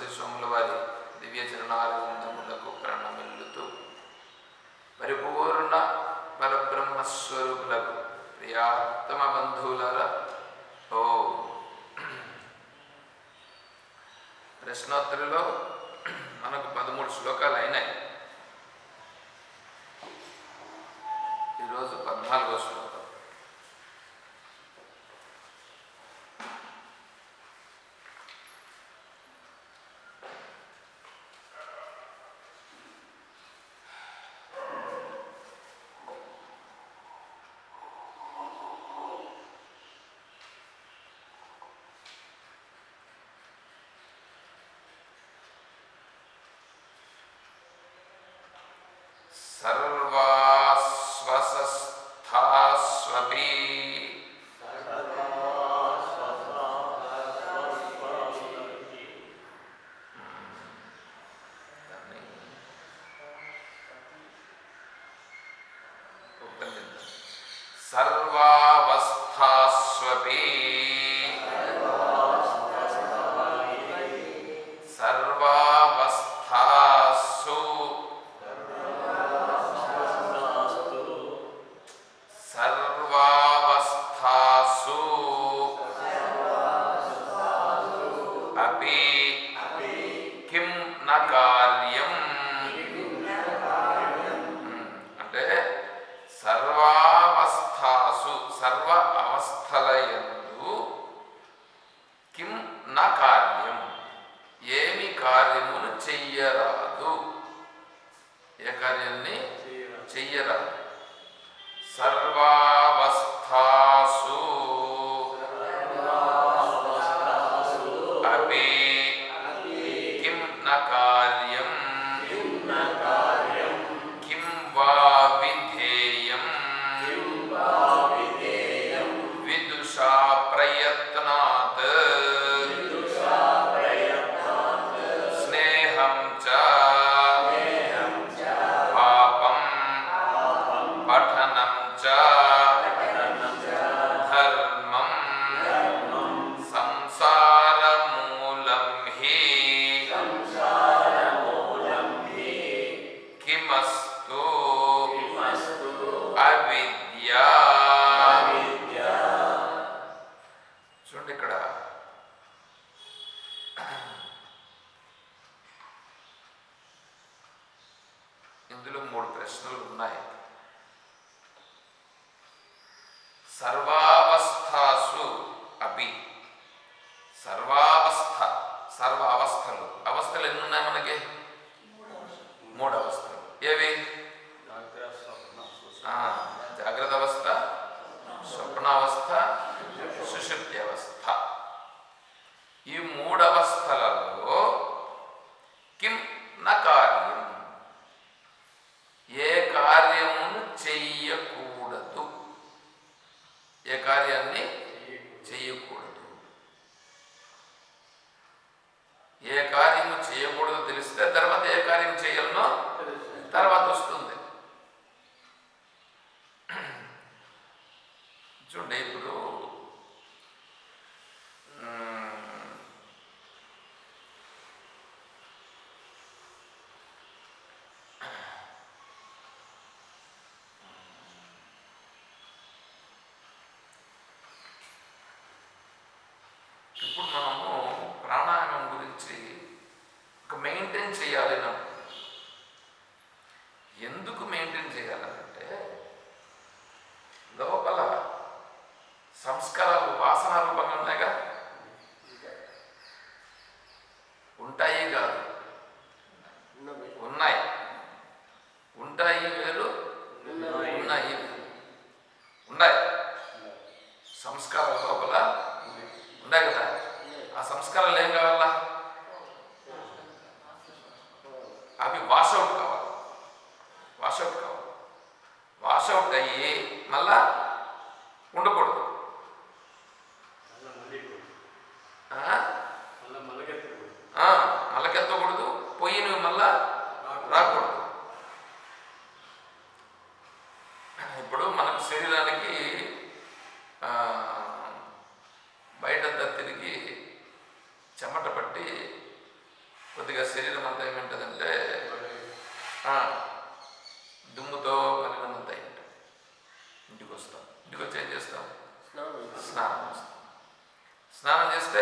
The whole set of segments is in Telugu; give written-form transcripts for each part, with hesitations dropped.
సరస్వతి స్వాముల వారి దివ్య చరణారవిందములకు ప్రణమిల్లుతూ పరిపూర్ణ పరబ్రహ్మస్వరూపులకు ప్రియాత్తమ బంధువులారా, ఓ ప్రశ్నోత్తరిలో మనకు 13 శ్లోకాలు అయినాయి. ఈరోజు 14వ శ్లోకం. సర్వాస్వసస్థాస్వపి సర్వావస్థాస్వపి సర్వావస్థాసు సర్వావస్థాసు అపి కిం న కార్యం, అంటే సర్వావస్థాసు సర్వ అవస్థలయందు కిం న కార్యం ఏమి కార్యమును చెయ్యరాదు, ఏ కార్యాన్ని చెయ్యరాదు. సర్వావస్థాసు అపి కిం న కార్యం కిం వా విధేయం విదుషా ప్రయత్నాత్ స్నేహం చ పాపం పఠనం చ ధర్మం సంసారమూలం హి కిమస్తు అవిద్యా. చూడండి, ఇక్కడ ఇందులో 3 ప్రశ్నలు ఉన్నాయి. సర్వావస్థాసు అపి, సర్వావస్థ సర్వ అవస్థలు, అవస్థలు ఎన్ని ఉన్నాయి మనకి? 3 అవస్థలు. ఏవి? జాగ్రత్త అవస్థ, స్వప్నావస్థ, సుషుప్తి అవస్థ. ఈ 3 అవస్థలలో కిం న కార్యం, ఏ కార్యమును చెయ్యకూడదు, ఏ కార్యాన్ని చెయ్యకూడదు. ఏ కార్యము చేయకూడదో తెలిస్తే తర్వాత ఏ కార్యం చేయాలనో తర్వాత వస్తుంది. చూడండి, ఇప్పుడు మనము ప్రాణాయామం గురించి ఒక మెయింటైన్ చేయాలి. ఎందుకు మెయింటైన్ చేయాలంటే లోపల సంస్కారాలు వాసన రూపంగా ఉన్నాయిగా, ఉంటాయి కాదు, ఉన్నాయి. ఉంటాయి వేరు, ఉన్నాయి ఉన్నాయి. సంస్కారాలు లోపల ఉన్నాయి కదా. ఆ సంస్కారాలు ఏం కావాలా? అవి వాషౌట్ కావాలి, వాషౌట్ కావాలి. వాషౌట్ అయ్యి మళ్ళా ఉండకూడదు. మళ్ళకెత్తకూడదు. వస్తుందిగా శరీరం అంతా ఏమంటుందంటే దుమ్ముతో మలినమంతా అయి ఉంటుంది. ఇంటికి వస్తాం, ఇంటికి వచ్చి ఏం చేస్తాం? స్నానం చేస్తాం. స్నానం చేస్తే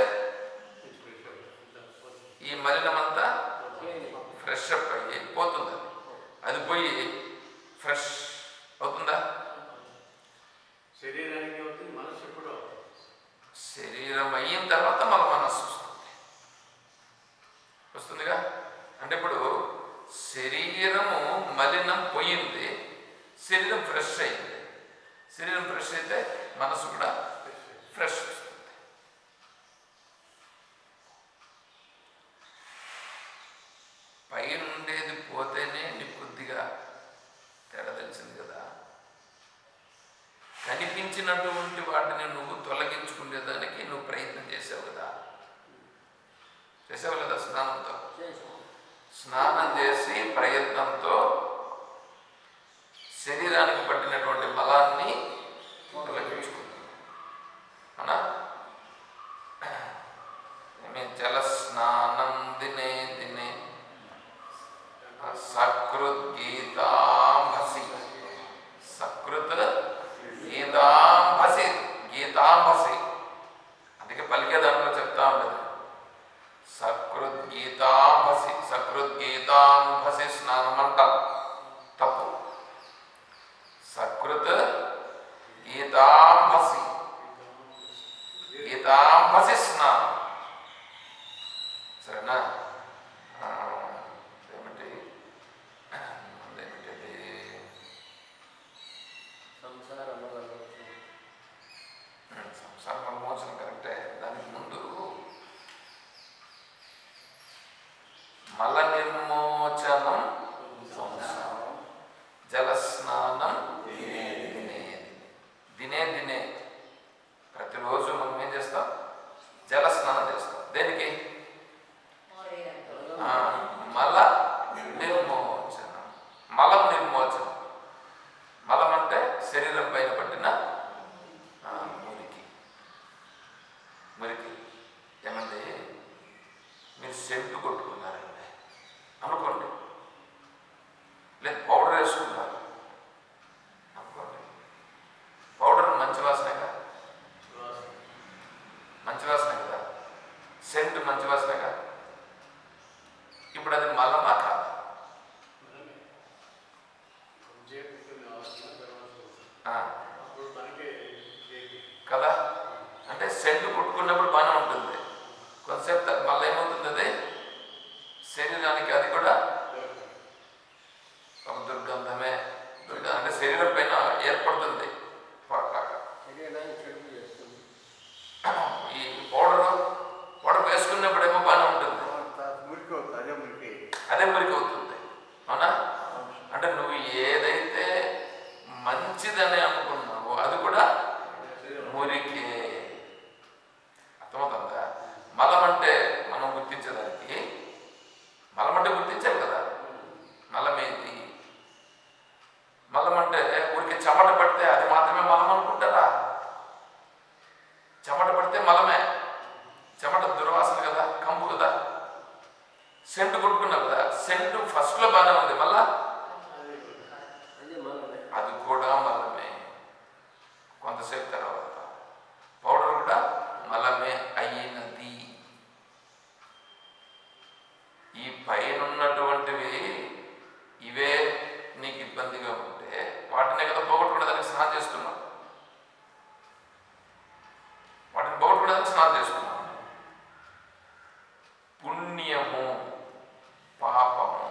ఈ మలినమంతా ఫ్రెష్ అప్ అయ్యి పోతుంది. అది పోయి ఫ్రెష్ అవుతుందా? శరీరానికి అవుతుంది, మనసు ఎప్పుడు శరీరం అయిన తర్వాత మన మనస్సు వస్తుందిగా. అంటే ఇప్పుడు శరీరము మలినం పోయింది, శరీరం ఫ్రెష్ అయింది. శరీరం ఫ్రెష్ అయితే మనసు కూడా ఫ్రెష్ వస్తుంది. పైన ఉండేది పోతేనే నీకు కొద్దిగా తేడా తెలిసింది కదా. కనిపించినటువంటి వాటిని నువ్వు తొలగించుకునేదానికి నువ్వు ప్రయత్నం చేసావు కదా. చేసావు లేదా? స్నానంతో స్నానం చేసి ప్రయత్నంతో శరీరానికి పట్టినటువంటి మలాన్ని తొలగించుకున్నావు. అవునా? జల స్నానం దినే దినే సకృత్ గీతాంభసి. సకృత్ గీతాంభసి, గీతాంభసి అందుకే పలికే దాంట్లో చెప్తా ఉండదు. సకృత్ గీతాంభసి, సకృత్ గీతాంభసి స్నానం అంటాం, తప్పు. సకృత్ గీతాంభసి, గీతాంభసి స్నానం. సరేనా? ఏమిటి అదేమిటది? సంసార మోచనం కరెక్టే. దానికి ముందు మల నిర్మోచనం సంసారం, జలస్నానం దినే దినే. దినే దినే ప్రతిరోజు మనం ఏం చేస్తాం? జలస్నానం చేస్తాం. దేనికి? మల నిర్మోచనం, మలం నిర్మోచనం. మలం అంటే శరీరం పైన పట్టిన మురికి. మురికి ఏమండి? మీరు సెంటు కొట్టుకున్నారండి అనుకోండి, లేదు పౌడర్ వేసుకున్నారు అనుకోండి. పౌడర్ మంచి వాసనగా, మంచి వాసన కదా. సెంట్ మంచి వాసనగా. ఇప్పుడు అది మలమా కాదా? కదా. అంటే సెంటు కొట్టుకున్నప్పుడు బాగానే ఉంటుంది, కొంతసేపు మళ్ళీ ఏమవుతుంది? అది శరీరానికి అది కూడా ఒక దుర్గంధమే. అంటే శరీరం పైన ఏర్పడుతుంది. ఈ పౌడర్ వేసుకున్నప్పుడు ఏమో బాగానే ఉంటుంది, అదే మురికి అవుతుంది. అవునా? అంటే నువ్వు ఏదైతే మంచిదని అనుకున్నావో అది కూడా మురికి. అర్థమవుతుందా? మలం అంటే మనం గుర్తించడానికి, మలం అంటే గుర్తించాలి కదా. మలమేది? మలం అంటే ఊరికి చెమట పడితే అది మాత్రమే మలం అనుకుంటారా? చెమట పడితే మలమే. చెమట దుర్వాసన కదా, కంపు కదా. సెంటు కొట్టుకున్నావు కదా, సెంటు ఫస్ట్లో బాగానే ఉంది, మళ్ళా అది కూడా మలమే. కొంతసేపు తర్వాత పౌడర్ కూడా మలమే అయినది. ఈ పైన ఉన్నటువంటివి ఇవే నీకు ఇబ్బందిగా ఉంటే వాటినే కదా పోగొట్టుకోవడానికి స్నానం చేస్తున్నావు. వాటిని పోగొట్టుకోవడానికి స్నానం చేస్తున్నావు. పుణ్యము పాపము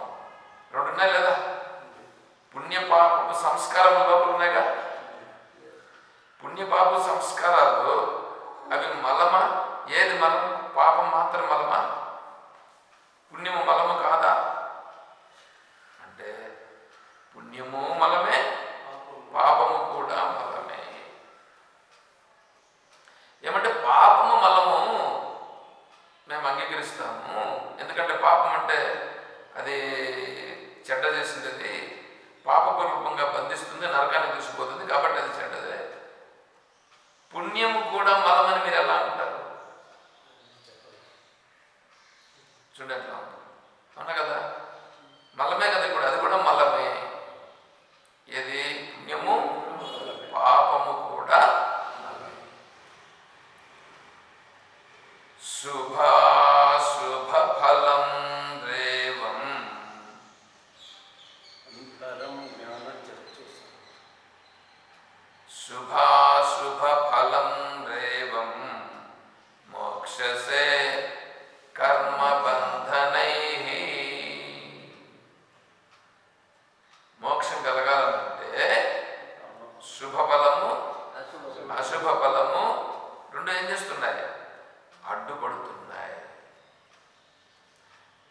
రెండు ఉన్నాయి లేదా? పుణ్య పాపము సంస్కారం లోపల ఉన్నాయిగా. పుణ్య పాప సంస్కారాలు అవి మలమా? ఏది మలం? పాపం మాత్రం మలమా? పుణ్యము మలము కాదా? అంటే పుణ్యము మలమే, పాపము కూడా మలమే. ఏమంటే పాపము మలము మేము అంగీకరిస్తాము. ఎందుకంటే పాపం అంటే అది చెడ్డ చేసింది, అది పాపపూర్వకంగా బంధిస్తుంది, నరకానికి తీసుకుపోతుంది, కాబట్టి అది చెడ్డదే. పుణ్యము కూడా మలమని మీరు ఎలా అంటారు? చూడండి,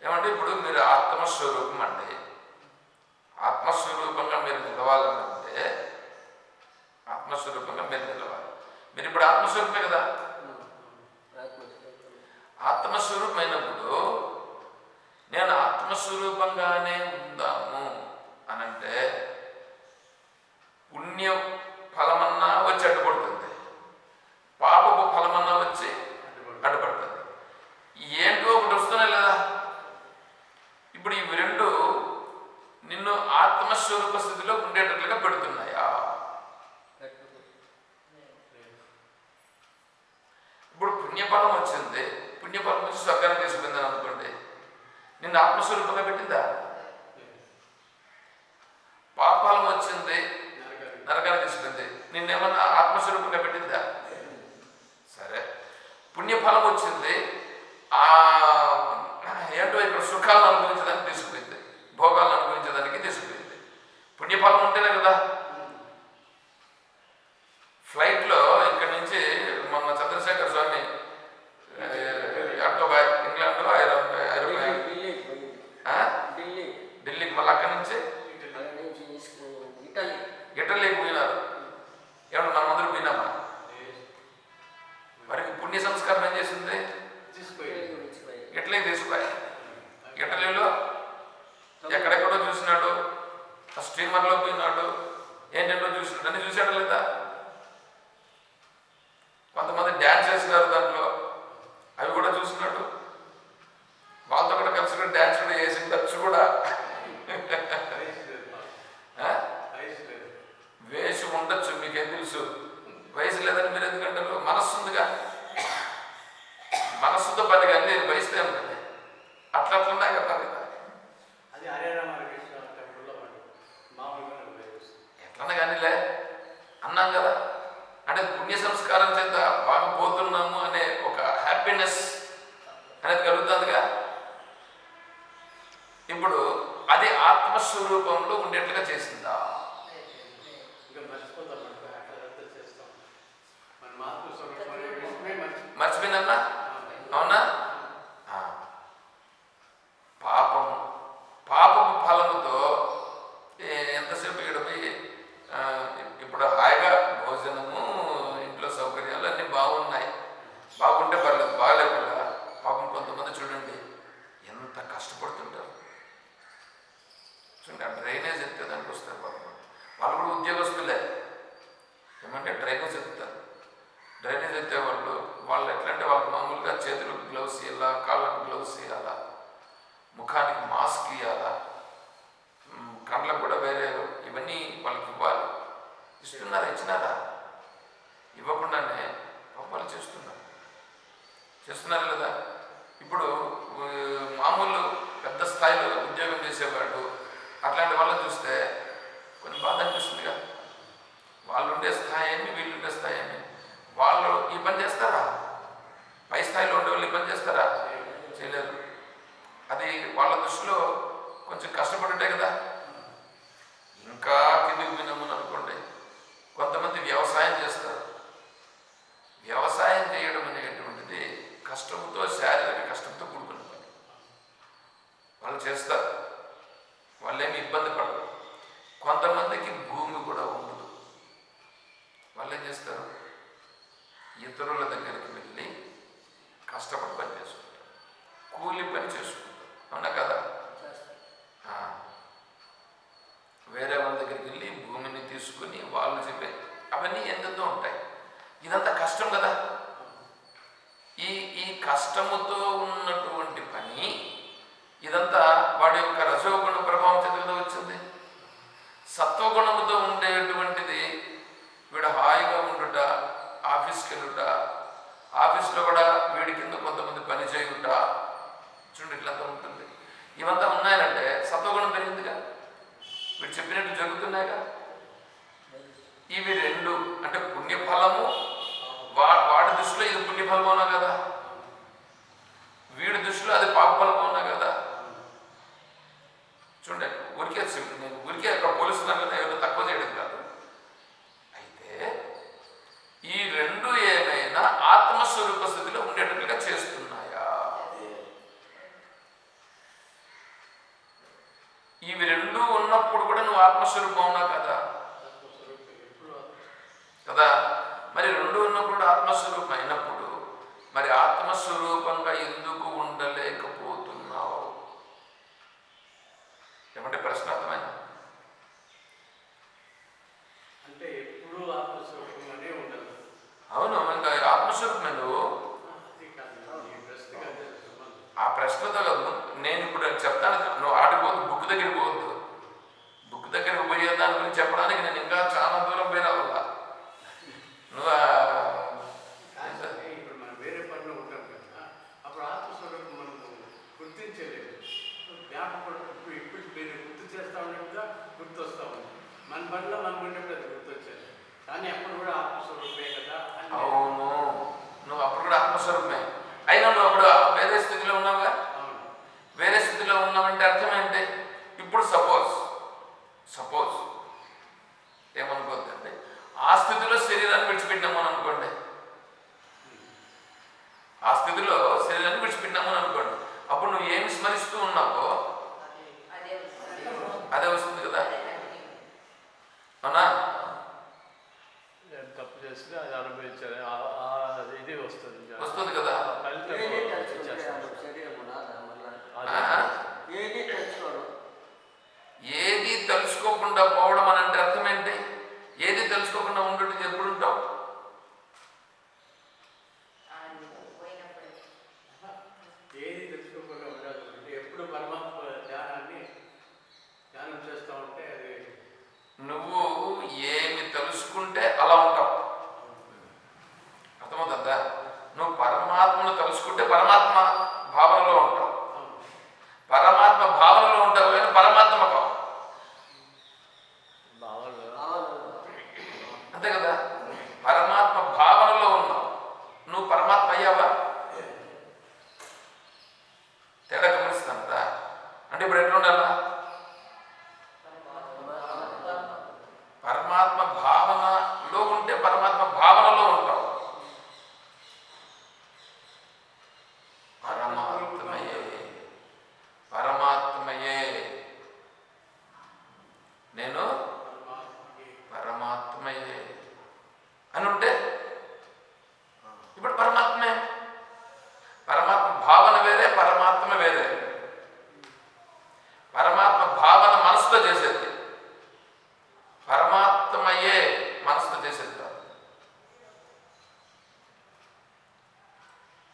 ఏమంటే ఇప్పుడు మీరు ఆత్మస్వరూపం అండి, ఆత్మస్వరూపంగా మీరు నిలవాలని అంటే ఆత్మస్వరూపంగా మీరు నిలవాలి. మీరు ఇప్పుడు ఆత్మస్వరూపే కదా. ఆత్మస్వరూపమైనప్పుడు నేను ఆత్మస్వరూపంగానే ఉందాము అనంటే పుణ్య ఫలమన్నా వచ్చి అడ్డుపడుతుంది, పాపపు ఫలమన్నా వచ్చి అడ్డుపడుతుంది. ఏంటో ఒకటి వస్తున్నాయి లేదా. ఇప్పుడు ఇవి రెండు నిన్ను ఆత్మస్వరూప స్థితిలో ఉండేటట్లుగా పెడుతున్నాయా? ఇప్పుడు పుణ్యఫలం వచ్చింది, పుణ్యఫలం వచ్చి స్వర్గాన్ని తీసుకుందని అనుకోండి, నిన్ను ఆత్మస్వరూపంగా పెట్టిందా? పాపఫలం వచ్చింది, నరకాన్ని తీసుకుంది, నిన్నేమన్నా ఆత్మస్వరూపంగా పెట్టిందా? సరే, పుణ్యఫలం వచ్చింది, ఆ ఏంటో ఇక్కడ సుఖాలను అనుభవించడానికి తీసుకుపోయింది, భోగాలను అనుభవించడానికి తీసుకుపోయింది. పుణ్యఫలం ఉంటేనే కదా. ఫ్లైట్లో ఇక్కడి నుంచి మొన్న చంద్రశేఖర్ స్వామి అక్టోబర్ ఇంగ్లాండ్ ఢిల్లీకి, మళ్ళీ అక్కడి నుంచి ఇటలీకి పోయినారు. ఏమన్నా మన అందరూ పోయినామా? వారికి పుణ్య సంస్కారం ఏం చేసింది? ఇటలీకి తీసుకుపోయి, ఇటలీలో ఎక్కడెక్కడో చూసినాడు, ఆ స్టీమర్లో పోయినాడు, ఏంటంటో చూసినాడు, అన్ని చూసాడు లేదా. కొంతమంది డ్యాన్స్ చేసినారు దాంట్లో, అవి కూడా చూసినట్టు, వాళ్ళతో కూడా కలిసి కూడా డ్యాన్స్ కూడా వేసి ఉండొచ్చు కూడా. వేసి ఉండొచ్చు, మీకేం తెలుసు. వయసు లేదని మీరు ఎందుకంటారు? మనస్సు ఉందిగా, మనస్సుతో పని కానీ వయసుతో ఏమిటండి, అట్లా అట్లున్నాయి కదా. ఎట్లన్నా కానీలే అన్నాం కదా. అంటే పుణ్య సంస్కారం చేత బాగా పోతున్నాము అనే ఒక హ్యాపీనెస్ అనేది కలుగుతుందిగా. ఇప్పుడు అది ఆత్మస్వరూపంలో ఉండేట్లుగా చేసిందా? మర్చిపోయిందన్నా, అవునా? పాపము, పాపము ఫలముతో ఎంతసేపు ఇక్కడ పోయి ఇప్పుడు హాయిగా భోజనము, ఇంట్లో సౌకర్యాలు అన్నీ బాగున్నాయి, బాగుంటే పర్లేదు, బాగాలేకుండా పాపం కొంతమంది చూడండి ఎంత కష్టపడుతుంటారు. చూడండి, ఆ డ్రైనేజ్ ఎత్తేదానికి వస్తారు పాపం. వాళ్ళు కూడా ఉద్యోగస్తులే, ఏమంటే డ్రైనేజ్ ఎత్తుతారు. డ్రైనేజ్ ఎత్తే వాళ్ళు ఎట్లా అంటే వాళ్ళకి మామూలుగా చేతులకు గ్లౌస్ ఇవ్వాలా, కాళ్ళకు గ్లౌస్ ఇవ్వాలా, ముఖానికి మాస్క్ ఇవ్వాలా, కళ్ళకు కూడా వేరే ఇవన్నీ వాళ్ళకి ఇవ్వాలి. ఇస్తున్నారా? ఇచ్చినారా? ఇవ్వకుండానే పాపాలు చేస్తున్నారు లేదా. ఇప్పుడు మామూలు పెద్ద స్థాయిలో ఉద్యోగం చేసేవాడు అట్లాంటి వాళ్ళని చూస్తే కొంచెం బాధ అనిపిస్తుందిగా. వాళ్ళు ఉండే స్థాయి ఏమి, వీళ్ళు ఉండే స్థాయి ఏమి. వాళ్ళు ఈ పని చేస్తారా? పై స్థాయిలో ఉండే వాళ్ళు ఈ పని చేస్తారా? చేయలేరు. అది వాళ్ళ దృష్టిలో కొంచెం కష్టపడుంటే కదా. ఇంకా కిందికి పోయినామని అనుకోండి, కొంతమంది వ్యవసాయం చేస్తారు. వ్యవసాయం చేయడం అనేటువంటిది కష్టంతో, శారీరక కష్టంతో కూడుకున్న పని. వాళ్ళు చేస్తారు, వాళ్ళేమి ఇబ్బంది పడరు. కొంతమందికి భూమి కూడా ఉండదు, వాళ్ళు ఏం చేస్తారు? ఇతరుల దగ్గరికి వెళ్ళి కష్టపడి పని చేసుకుంటారు, కూలి పని చేసుకుంటారు, అవునా కదా. వేరే వాళ్ళ దగ్గరికి వెళ్ళి భూమిని తీసుకుని వాళ్ళు చెప్పే అవన్నీ ఎంతో ఉంటాయి. ఇదంతా కష్టం కదా. ఈ కష్టముతో ఉన్నటువంటి పని ఇదంతా వాడి యొక్క రజోగుణ ప్రభావం చేత వచ్చింది. సత్వగుణముతో ఉండేటువంటిది వీడు హాయిగా ఉండుట, ఆఫీస్కి వెళ్ళుట, ఆఫీస్లో కూడా వీడి కింద కొంతమంది పని చేయుట, చూడండి ఇట్లంతా ఉంటుంది. ఇవంతా ఉన్నాయంటే సత్వగుణం పెరిగిందిగా, వీడు చెప్పినట్టు జరుగుతున్నాయిగా. ఇవి రెండు అంటే పుణ్యఫలము, వాడి దృష్టిలో ఇది పుణ్యఫలం అవునా కదా, వీడి దృష్టిలో అది పాపఫలం అవునా కదా. చూడండి, నేను ఊరికే అక్కడ పోలిస్తున్నాను కదా, ఎవరు తక్కువ చేయడం కాదు. అయితే ఈ రెండు ఏమైనా ఆత్మస్వరూప స్థితిలో ఉండేటట్లుగా చేస్తున్నాయా? ఇవి రెండు ఉన్నప్పుడు కూడా నువ్వు ఆత్మస్వరూపం ఉన్నావు కదా కదా. మరి రెండు ఉన్నప్పుడు ఆత్మస్వరూపం అయినప్పుడు మరి ఆత్మస్వరూపంగా ఎందుకు ఉండలేకపోతున్నావు? ఏమంటే ప్రశ్న అర్థమైందా? అంటే ఎప్పుడు ఆత్మస్వరూపంగానే ఉండదు. అవును, ఇంకా ఆత్మస్వరూపమే నువ్వు. ఆ ప్రశ్నతో కాదు నేను ఇప్పుడు చెప్తాను. నువ్వు ఆడిపోవద్దు, బుక్ దగ్గరికి పోవద్దు. బుక్ దగ్గరికి పోయే దాని గురించి చెప్పడానికి నేను ఇంకా చాలా దూరం పోయినా వల్ల నువ్వు ఇప్పుడు మనం వేరే పనిలో ఉంటాం కదా, అప్పుడు ఆత్మస్వరూపం మనం గుర్తించలేదు. జ్ఞాపకం ఇప్పుడు మీరు గుర్తు చేస్తా ఉన్నట్టుగా గుర్తొస్తా ఉంది. మన పనిలో మనం ఉన్నప్పుడు అది గుర్తొచ్చేది, కానీ అప్పుడు కూడా ఆత్మస్వరూపమే కదా. అవును, నువ్వు అప్పుడు కూడా ఆత్మస్వరూపమే అయినా నువ్వు అప్పుడు వేరే స్థితిలో ఉన్నావుగా. వేరే స్థితిలో ఉన్నావంటే అర్థం ఏంటి? ఇప్పుడు సపోజ్ ఏమనుకోద్దండి, ఆ స్థితిలో శరీరాన్ని విడిచిపెట్టినాము అని అనుకోండి. ఆ స్థితిలో శరీరాన్ని విడిచిపెట్టినాము అని అనుకోండి. అప్పుడు నువ్వు ఏమి స్మరిస్తూ ఉన్నావో అదే వస్తుంది కదా. అవునా? తప్పు చేస్తే అది అనుభవించాలి, ఇది వస్తుంది కదా. ఏది తెలుసుకోకుండా పోవడం అని అంటే అర్థం ఏంటి? ఏది తెలుసుకోకుండా ఉండేది ఎప్పుడు ఉంటావు? ఏది తెలుసుకోకుండా ఉండదు అంటే ఎప్పుడు పరమాత్మ ధ్యానం చేస్తూ ఉంటే అది నువ్వు ఏమి తెలుసుకుంటే అలా ఉంటావు. అర్థమవుతుందా? నువ్వు పరమాత్మను తెలుసుకుంటే పరమాత్మ భావనలో ఉంటావు. పరమాత్మ భావనలో ఉంటావు కానీ పరమాత్మ కావు. అంతే కదా. పరమాత్మ భావనలో ఉన్నావు, నువ్వు పరమాత్మ అయ్యావా? తేడా గమనిస్తాను కదా. అంటే ఇప్పుడు ఎట్లా ఉండాలా? పరమాత్మ భావనలో ఉంటే పరమాత్మ భావనలో ఉంటావు. పరమాత్మయే నేను పరమాత్మయే అని ఉంటే ఇప్పుడు పరమాత్మే. పరమాత్మ భావన వేరే, పరమాత్మ వేరే. పరమాత్మ భావన మనసుతో చేసేది, పరమాత్మయే మనసుతో చేసేది కాదు.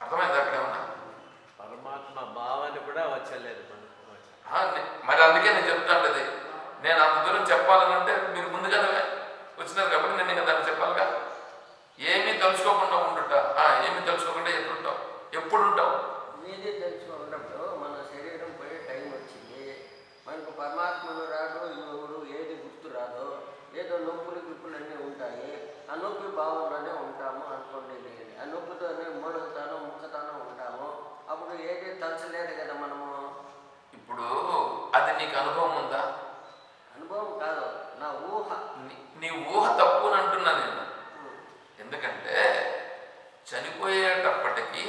అర్థమైంది? అక్కడే ఉన్నా పరమాత్మ భావన కూడా వచ్చలేదు మరి అందుకే నేను చెప్తాను. అది నేను అంత దూరం చెప్పాలనంటే మీరు ముందుగానే వచ్చినారు కాబట్టి నేను ఇంకా దాన్ని చెప్పాలిగా. ఏమీ తెలుసుకోకుండా ఉండుట, ఏమీ తెలుసుకోకుండా ఎప్పుడుంటావు? ఎప్పుడుంటావు? ఏది తెలుసుకోకున్నప్పుడు మన శరీరం పోయే టైం వచ్చింది, మనకు పరమాత్మను రాదు, ఎవరు ఏది గుర్తు రాదు, ఏదో నొప్పులు గిప్పులు అన్నీ ఉంటాయి. ఆ నొప్పి భావంలోనే ఉంటాము అనుకోండి. ఆ నొప్పితోనే మూడుతాను ముక్కతాను ఉంటాము. అప్పుడు ఏది తలచలేదు కదా మనము. ఇప్పుడు అది నీకు అనుభవం ఉందా? అనుభవం కాదు, నా ఊహ. నీ ఊహ తప్పు అని అంటున్నా నేను. ఎందుకంటే చనిపోయేటప్పటికీ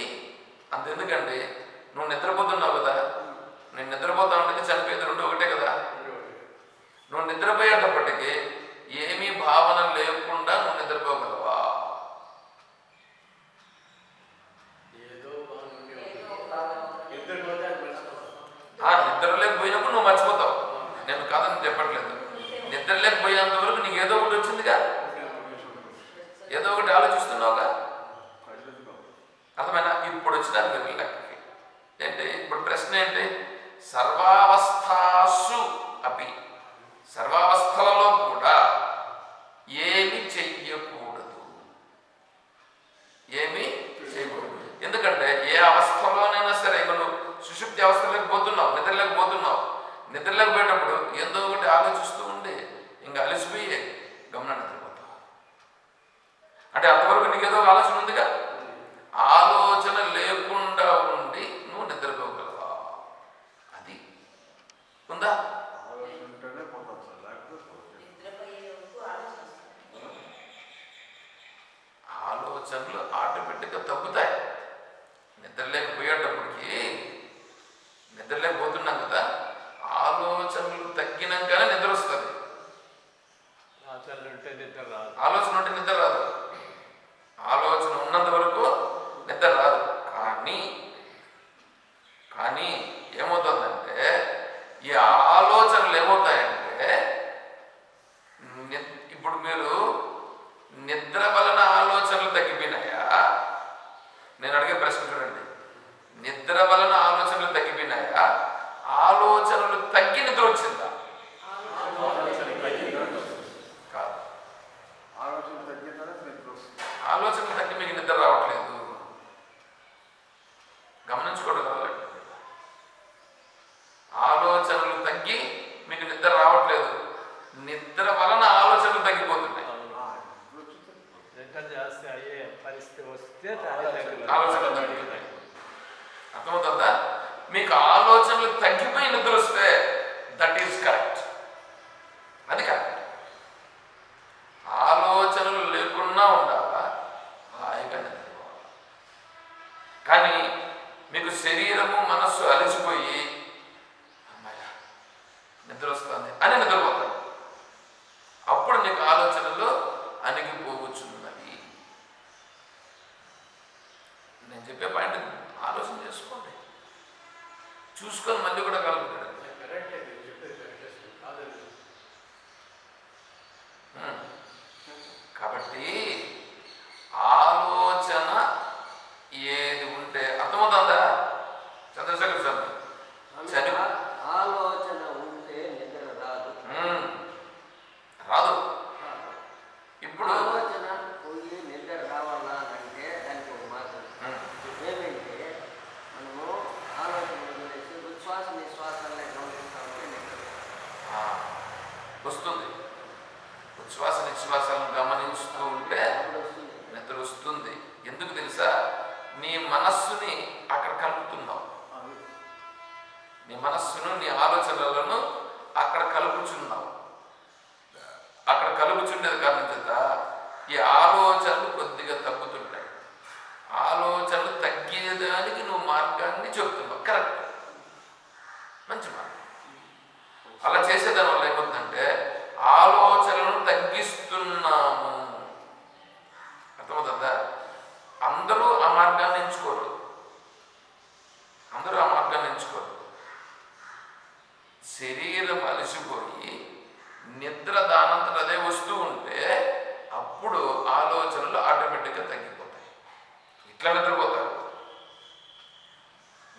అంతెందుకండి, నువ్వు నిద్రపోతున్నావు కదా. నేను నిద్రపోతా ఉంటే చనిపోయేది రెండు ఒకటే కదా. నువ్వు నిద్రపోయేటప్పటికీ ఏమీ భావన లేకుండా నువ్వు నిద్రపోగలవా? నిద్రలేకపోయినప్పుడు నువ్వు మర్చిపోతావు. నేను కాదని చెప్పట్లేదు. నిద్రలేకపోయేంత వరకు నీకు ఏదో ఒకటి వచ్చిందిగా, ఏదో ఒకటి ఆలోచిస్తున్నావుగా. అర్థమైనా? ఇప్పుడు వచ్చినారు మీరు లెక్కకి. ఏంటి ఇప్పుడు ప్రశ్న ఏంటి? సర్వావస్థాసు అపి, సర్వావస్థలలో కూడా ఏమి చెయ్యకూడదు. ఏమి చేయకూడదు. ఎందుకంటే ఏ అవస్థలోనైనా సరే, నువ్వు సుషుప్తి అవస్థలోకి పోతున్నావు, నిద్రలేకపోతున్నావు. నిద్రలేకపోయేటప్పుడు ఏదో ఒకటి ఆలోచిస్తూ ఉండి ఇంకా అలసిపోయి గమన నిద్రపోతావు. అంటే అంతవరకు నీకు ఏదో ఒక ఆలోచన ఉందిగా. ఆలోచన లేకుండా ఉండి నువ్వు నిద్రపోగలవా? అది ఉందా? ఆలోచనలు ఆటోమేటిక్గా తగ్గుతాయి. నిద్రలేకపోయేటప్పటికి, నిద్రలేకపోతున్నాం కదా, ఆలోచనలు ఆలోచనలు తగ్గి నిద్ర వచ్చిందా? కాదు. ఆలోచనలు తగ్గి మీకు నిద్ర రావట్లేదు. గమనించుకోవడం కావాలి. ఆలోచనలు తగ్గి మీకు నిద్ర రావట్లేదు. నిద్ర వలన ఆలోచనలు తగ్గిపోతున్నాయి. ఆలోచనలు తగ్గిపోతున్నాయి. అర్థమవుతుందా? మీకు ఆలోచనలు తగ్గిపోయి నిద్ర వస్తే దట్ ఈస్ కరెక్ట్. అది కరెక్ట్. ఆలోచనలు లేకుండా ఉండాలా, హాయిగా నిద్రపోవాలి. కానీ మీకు శరీరము మనస్సు అలసిపోయి అమ్మాయ నిద్ర వస్తుంది అని నిద్రపోతారు. అప్పుడు నీకు ఆలోచనలు అణిగిపోవచ్చున్నవి. నేను చెప్పే పాయింట్ ఆలోచన చేసుకోండి, చూసుకొని మళ్ళీ కూడా కలుగుతాడు. కాబట్టి ఆలోచన ఏది ఉంటే అర్థమవుతుందా చంద్రశేఖర్ సార్? ఆలోచన ఉంటే నిద్ర రాదు. రాదు. ఇప్పుడు ఆలోచన పోయి నిద్ర రావాలా అంటే దానికి ఒక మార్గం ఏమంటే మనము ఆలోచన వదిలేసి ఉచ్ఛ్వాస నిశ్వాసాలనే గమనిస్తూ ఉంటే నిద్ర వస్తుంది. ఉచ్ఛ్వాస నిశ్వాసాలను గమనిస్తూ ఉంటే నిద్ర వస్తుంది. ఎందుకు తెలుసా? నీ మనస్సుని అక్కడ కలుపుతున్నావు. నీ మనస్సును, నీ ఆలోచనలను అక్కడ కలుపుచున్నావు. అక్కడ కలుపుచుండేది కారణం చేత ఈ ఆలోచనలు కొద్దిగా తగ్గుతుంటాయి. ఆలోచనలు తగ్గేదానికి నువ్వు మార్గాన్ని చెప్తున్నావు. కరెక్ట్, మంచి మార్గం. అలా చేసేదాని వల్ల ఏమవుతుందంటే ఆలోచనలను తగ్గిస్తున్నాము. అర్థమవుతుందా? అందరూ ఆ మార్గాన్ని ఎంచుకోరు. శరీరం అలసిపోయి నిద్ర దానంతట అదే వస్తూ ఉంటే అప్పుడు ఆలోచనలు ఆటోమేటిక్గా తగ్గిపోతాయి. ఇట్లా నిద్రపోతారు.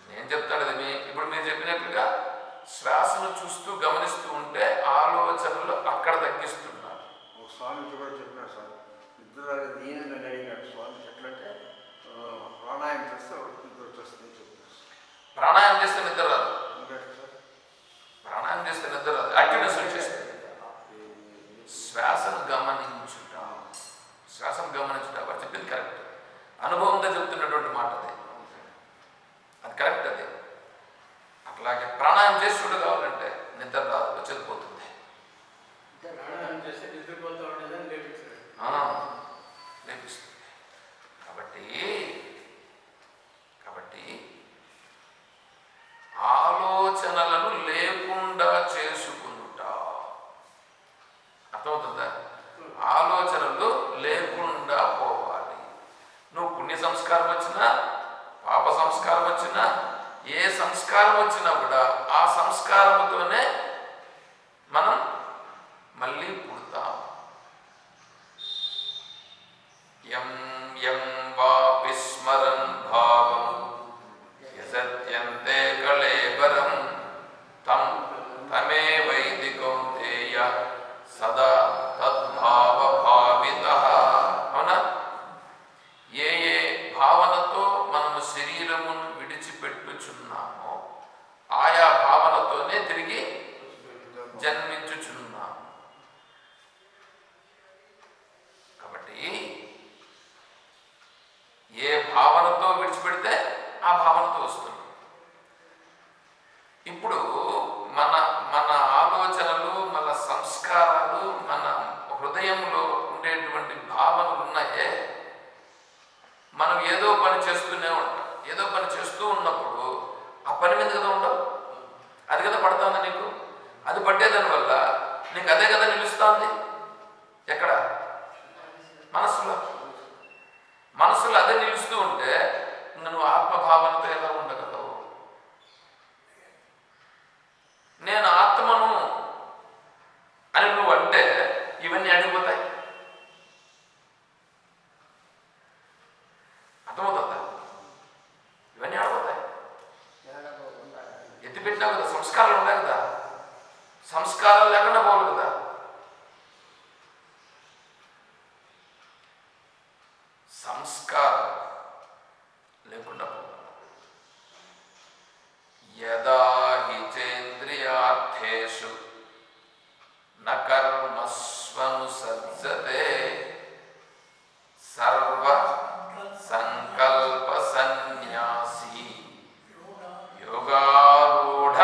నేను చెప్తాను అది ఇప్పుడు మీరు చెప్పినట్లుగా శ్వాసను చూస్తూ గమనిస్తూ ఉంటే ఆలోచనలు అక్కడ తగ్గిస్తున్నారు. స్వామికి కూడా చెప్పినారు సార్, నిద్ర నేను అడిగినాడు స్వామి ఎట్లంటే ప్రాణాయామం చేస్తే నిద్ర వచ్చేస్తుంది చెప్తున్నారు. ప్రాణాయామం చేస్తే నిద్ర రాదు. ప్రాణాయామం చేస్తే నిద్ర రాదు, యాక్టివ్నెస్ వచ్చేస్తుంది. శ్వాసను గమనించుట, శ్వాసను గమనించుట వారు చెప్పింది కరెక్ట్. అనుభవంతో చెప్తున్నటువంటి మాట అది కరెక్ట్. అది అట్లాగే ప్రాణాయామం చేసి చూడ కావాలంటే నిద్ర రాదు, వచ్చేది పోతుంది. ప్రాణాయామం చేస్తే నిద్రపోతా ఉండేదని లేపిస్తుంది. కాబట్టి ఆలోచనలను లేకుండా చేసుకుంటా. అర్థమవుతుందా? ఆలోచనలు లేకుండా పోవాలి. నువ్వు పుణ్య సంస్కారం వచ్చినా, పాప సంస్కారం వచ్చినా, ఏ సంస్కారం వచ్చినా కూడా ఆ సంస్కారముతోనే మనం మళ్ళీ పుడతాం. యం యం వాపి స్మరన్ భావం యసత్యంతే కళేబరం తం తమే వైది కౌంతేయ సదా తద్భావ భావితః. అవునా? ఏ ఏ భావనతో మనము శరీరమును విడిచిపెట్టుచున్నామో ఆయా భావనతోనే తిరిగి జన్మించుచున్నాము. కాబట్టి ఏ భావనతో విడిచిపెడితే ఆ భావనతో వస్తుంది. ఇప్పుడు మన మన ఆలోచనలు, మన సంస్కారాలు, మన హృదయంలో ఉండేటువంటి భావనలు ఉన్నాయే, మనం ఏదో పని చేస్తూనే ఉంటాం. ఏదో పని చేస్తూ ఉన్నప్పుడు ఆ పని మీద కదా ఉండవు, అది కదా పడుతుంది నీకు. అది పట్టేదాని వల్ల నీకు అదే కదా నిలుస్తుంది. ఎక్కడ? మనస్సులో. మనస్సులో అదే నిలుస్తూ ఉంటే ఇంకా నువ్వు ఆత్మభావనతో ఎలా ఉండగలవు? నేను ఆత్మను అని నువ్వు అంటే ఇవన్నీ అడిగిపోతాయి. అర్థమవుతుందా? ఇవన్నీ ఆడిపోతాయి. విధి పెట్టినావు కదా, సంస్కారాలు ఉన్నాయి కదా, సంస్కారాలు లేకుండా పోవాలి కదా. సంస్కారం లేకుండా పోవాలి. యదా హి చేంద్రియార్థేషు న కర్మస్వనుసజ్జతే సర్వ సంకల్ప సన్యాసి యోగారూఢ